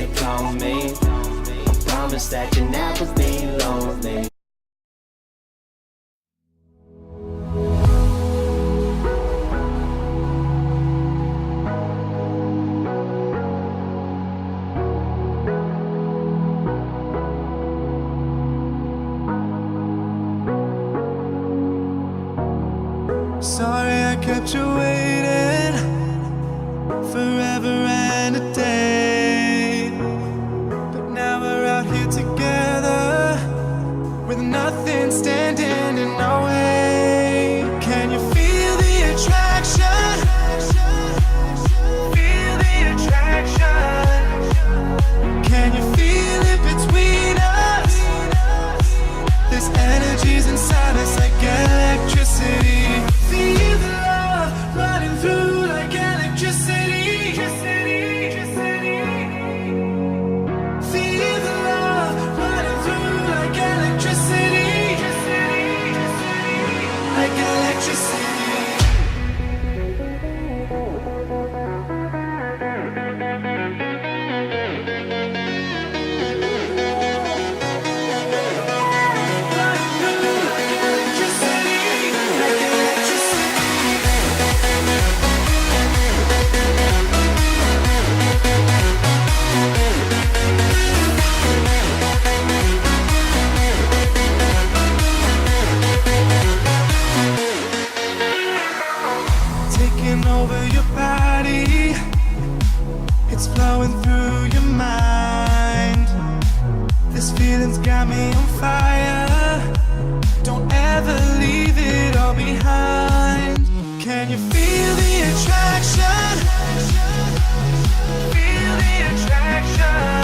they call me. I promise that you'll never be lonely. Sorry I kept you waiting forever and a day, but now we're out here together with nothing standing in our way. Can you feel the attraction? Feel the attraction. Can you feel it between us? This energy's inside us like electricity. Feel the love running through like electricity. Feel the love running through like electricity. Like electricity. Taking over your body, it's flowing through your mind. This feeling's got me on fire. Don't ever leave it all behind. Can you feel the attraction? Feel the attraction.